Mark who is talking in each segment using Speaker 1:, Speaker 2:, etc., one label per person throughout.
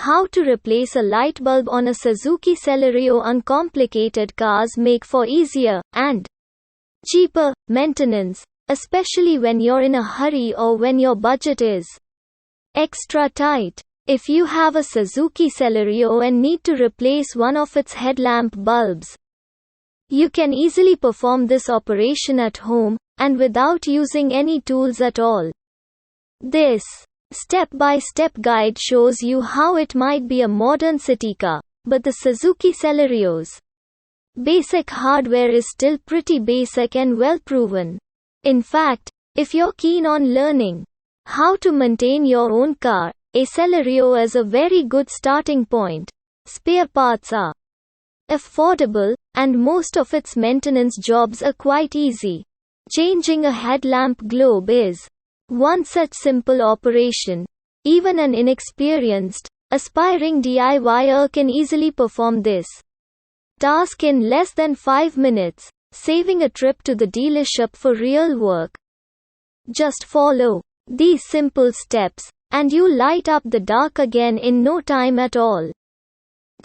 Speaker 1: How to replace a light bulb on a Suzuki Celerio. Uncomplicated cars make for easier and cheaper maintenance, especially when you're in a hurry or when your budget is extra tight. If you have a Suzuki Celerio and need to replace one of its headlamp bulbs, you can easily perform this operation at home, and without using any tools at all. This step-by-step guide shows you how it might be a modern city car, but the Suzuki Celerio's basic hardware is still pretty basic and well proven. In fact, if you're keen on learning how to maintain your own car, a Celerio is a very good starting point. Spare parts are affordable, and most of its maintenance jobs are quite easy. Changing a headlamp globe is one such simple operation. Even an inexperienced, aspiring DIYer can easily perform this task in less than 5 minutes, saving a trip to the dealership for real work. Just follow these simple steps, and you'll light up the dark again in no time at all.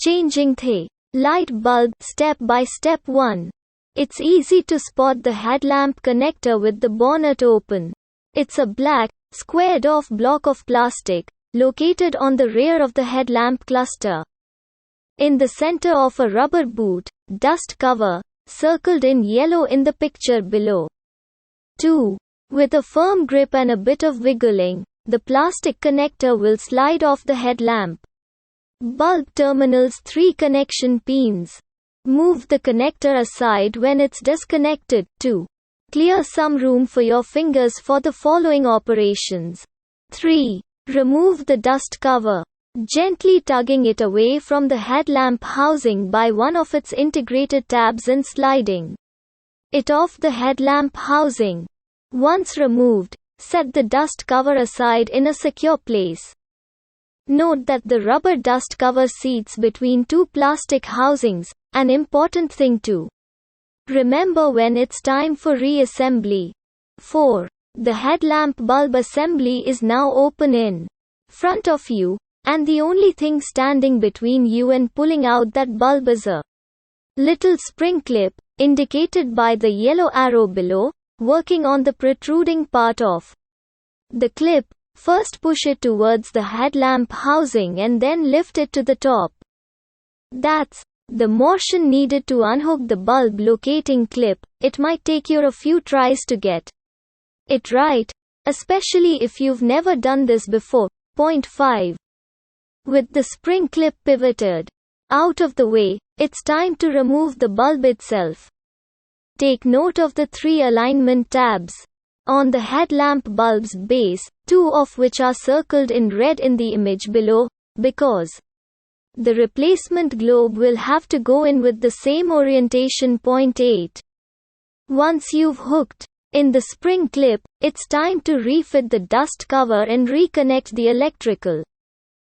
Speaker 1: Changing the light bulb. Step by step 1. It's easy to spot the headlamp connector with the bonnet open. It's a black, squared-off block of plastic, located on the rear of the headlamp cluster. In the center of a rubber boot, dust cover, circled in yellow in the picture below. 2. With a firm grip and a bit of wiggling, the plastic connector will slide off the headlamp bulb terminal's 3 connection pins. Move the connector aside when it's disconnected, to clear some room for your fingers for the following operations. 3. Remove the dust cover, gently tugging it away from the headlamp housing by one of its integrated tabs and sliding it off the headlamp housing. Once removed, set the dust cover aside in a secure place. Note that the rubber dust cover seats between 2 plastic housings, an important thing to remember when it's time for reassembly. 4. The headlamp bulb assembly is now open in front of you, and the only thing standing between you and pulling out that bulb is a little spring clip, indicated by the yellow arrow below, working on the protruding part of the clip. First push it towards the headlamp housing and then lift it to the top. That's the motion needed to unhook the bulb locating clip. It might take you a few tries to get it right, especially if you've never done this before. Point 5. With the spring clip pivoted out of the way, it's time to remove the bulb itself. Take note of the 3 alignment tabs on the headlamp bulb's base, 2 of which are circled in red in the image below, because the replacement globe will have to go in with the same orientation. Point 8. Once you've hooked in the spring clip, it's time to refit the dust cover and reconnect the electrical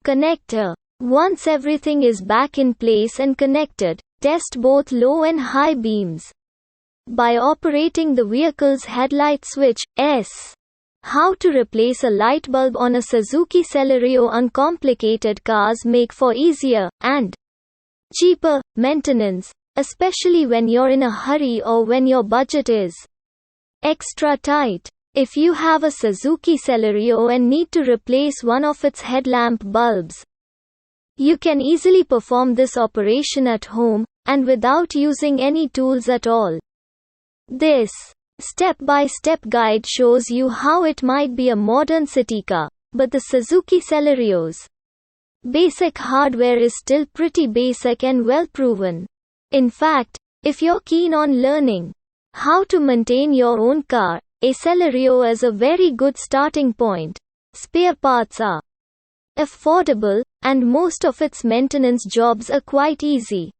Speaker 1: connector. Once everything is back in place and connected, test both low and high beams by operating the vehicle's headlight switch. How to replace a light bulb on a Suzuki Celerio. Uncomplicated cars make for easier and cheaper maintenance, especially when you're in a hurry or when your budget is extra tight. If you have a Suzuki Celerio and need to replace one of its headlamp bulbs, you can easily perform this operation at home, and without using any tools at all. This step-by-step guide shows you how it might be a modern city car, but the Suzuki Celerio's basic hardware is still pretty basic and well proven. In fact, if you're keen on learning how to maintain your own car, a Celerio is a very good starting point. Spare parts are affordable, and most of its maintenance jobs are quite easy.